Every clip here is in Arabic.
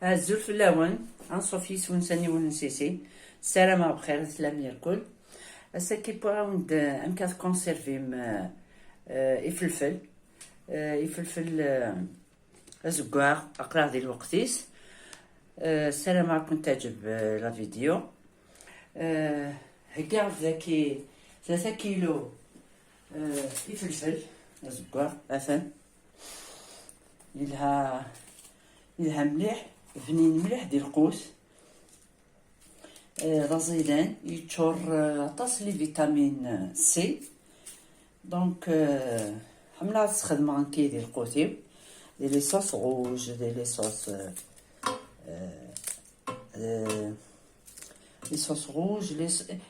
الزول في اللون عن صوفيس ونساني ونسيسي. السلامة بخير السلام الكل. هسا كي بغاوند امكان كونسيرفي يفلفل زكواغ اقرا ديال الوقتيس. السلام عليكم تعجب لا فيديو. هكا ذاكي 3 كيلو يفلفل زكواغ افن يلها مليح بنين مليح ديال القوس. رازيلان يتشور عطاس لي فيتامين سي. دونك حملا تستخدم غنكي ديال القوتيو ديال لي صوص غوج ديال لي صوص لي صوص غوج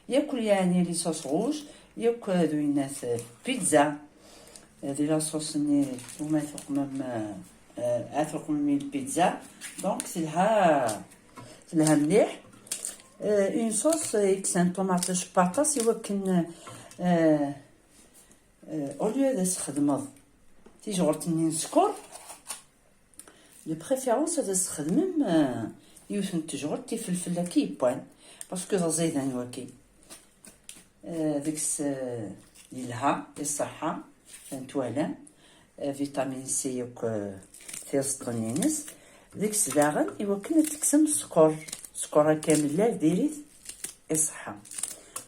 ياكل يعني لي صوص غوج ياكل هادو الناس بيتزا ديال لا صوص ني وما ثوق مم اثوق من البيتزا. دونك سلها مليح اون صوص اكسان طوماطيش باطاس يوكن اوليو تستخدم تيجي غورتني سكور لو بريفيرونس تستخدم يوثن تجور تيفلفل كي بوان باسكو زيدان وكي ديكس يلها الصحة فانتوالا فيتامين سي يوك تيصدقنينس ديكس داغن يوكن تكسم سكور كامل لا ديريت الصحة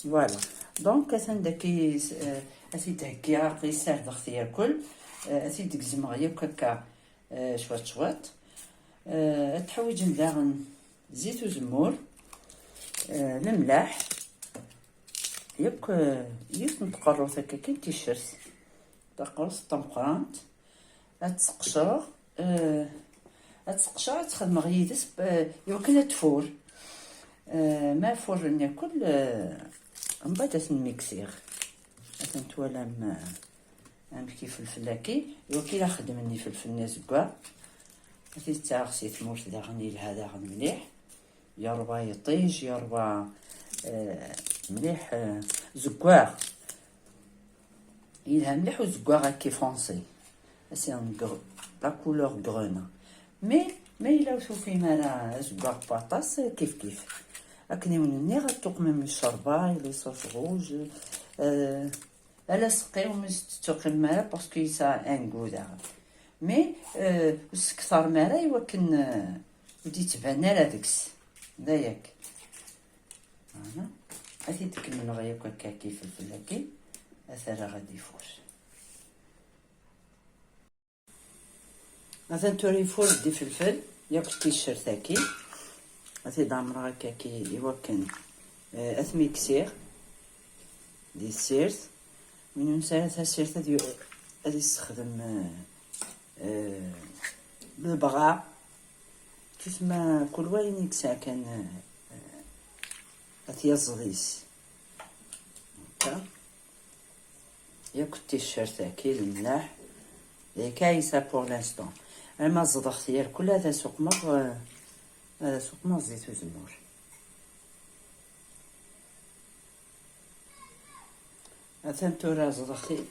فوالا. دونك اثن داكي اسي تهكيا قيسار دختي ياكل اسي تكزم غياك هكا شوات تحويج داغن زيت وزمور الملاح ياك نتقروط هكا كي تيشرت تقرص طمقرانت تسقشر تخدم غيدس يمكن تفور ما فور ناكل من بعد نميكسيغ تنتوالا كيف الفلاكي يوكي لا خدمني في الفناس كاع هذه تاع خصيت موش داغني لهذا مليح يربا يطيج يربا مليح زكواغ يلها مليح وزكواغ كي فونسي سي لا كولور غرون مي الا وشوفي مالا زكواغ باطاس كيف اكني ونني غتوق من الشربه لي صوص غوج الا سقي ومستوق الماء باسكو يسا ان غودا مي كثر مالا يوكن ودي تبان لا ديكس داياك انا غادي تكمل غياك هكا كيف الفلاكي اثر غادي يفوش مثلا توري فور دي فلفل ياك تيشرتاكي غادي دامر هكا كي يوكن اثميكسير دي السيرت من نسالتها السيرت هادي تستخدم بالبغاء كيفما كل وين يكسا كان يزغيس هكا ياك التيشيرت كي الملاح كايسه بور لانستون. انا زدخت ديال كل هذا سوق مر زيت وزمور اثنتورا زدخيت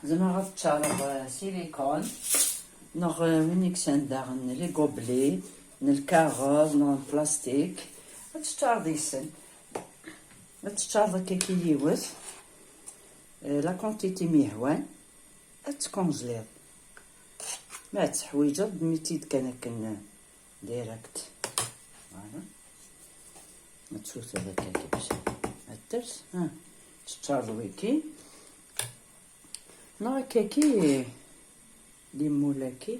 زعما غتشرب سيليكون نغ وينيكسان داغن لي غوبلي الكاغوز نون بلاستيك غتشتارديسن غتشتارد هكا كيليوث لا كونتيتي ميهوان تكونجلير ما تحويجه بميتيد كان ديريكت فوالا ما تشوف هذاك كيفاش الدرس تشتارد ويكي نو هكاكي لي مولاكي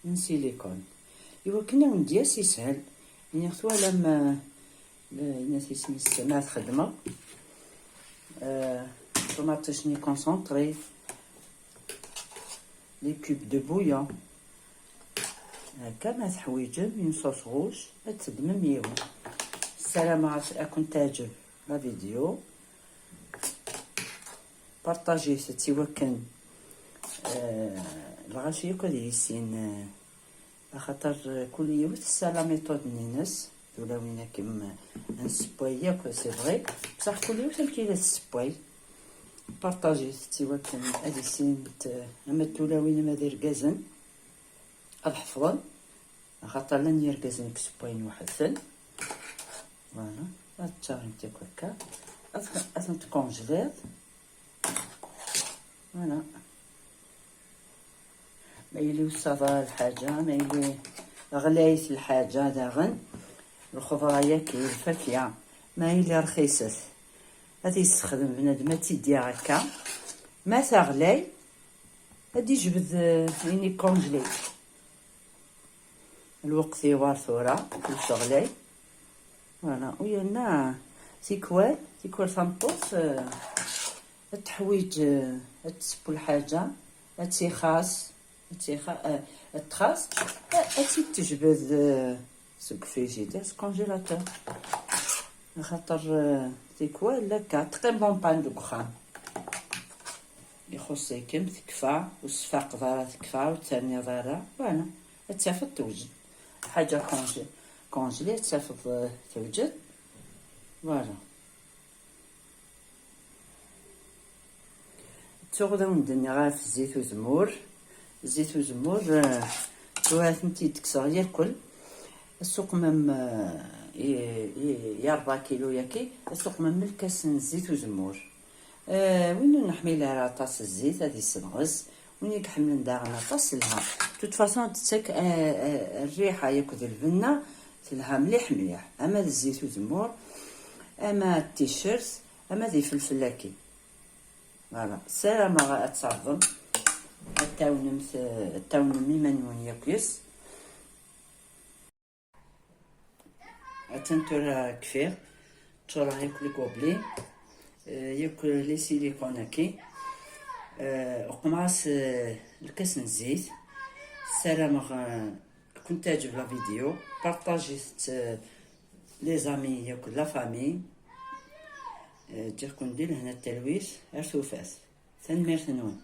من سيليكون يوكنا وندياس يسهل يعني خطوه لما الناس يسمي السماعة خدمة طوماطيشني كونسونطري لي كوب دو بويون هكا ما تحويجه من صوص غوش تخدم ميهو. السلام عليكم تعجب لا فيديو بارطاجي تيوكن الغاشي كدي يسين خاطر كل يوم السلا ميثود نينس ولا وين كيما نسبوي سي فري بصح كل يوم تمكي للسبوي بارطاجي تيوكن ادي سين اما تولا وين ما دير كازن هاد حفظن خاطر لن يركز نكسبوين واحد ثل. فوالا هاد التمرين تاعك هكا اثن تكونجليط. فوالا ما يلي وصفا الحاجة، ما يلي غلايت الحاجة داغن الخضرايا كي الفاكهة ما يلي رخيصت غادي يستخدم بنادم تيدير هكا ما تغلاي غادي يجبد يعني كونجلي الوقت يوار ثورة كلش غلاي. فوالا ويانا تيكوال ثمطوط التحويج تسبو الحاجة تيخاص تخاص تجبد سوق فريجيدير كونجيلاتور خاطر تيكوال لكا تقيم بونبان دوكخان يخصيكم تكفى والصفاق ضارة تكفى والثانية ضارة. فوالا تافد توجد حاجة كونجلي تافد توجد. فوالا تغدو ندني غير في الزيت وزمور. الزيت وزمور تواتنتي تكسر ياكل السوق مم يا 4 كيلو ياكي السوق مم الكاس زيت وزمور. وين نحمي لها طاس الزيت هذه السنغز وين يحمل داغنا طاس لها توت فاصون تسك الريحه ياكل البنه تلها مليح مليح. اما الزيت وزمور اما التيشيرت اما ذي فلفل لاكي. فوالا سلامة غا تصعظم التاونم ميمنون ياكيس اتنتورا كفير تشورا ياكل كوبلي ياكل لي سيليكون هاكي وقماص الكاس الزيت. سلامة كنت تعجب لا فيديو بارطاجي لي زامي ياكل لا فامي جاكم ندير هنا التلويش ارثوفاس. تنمير تنون.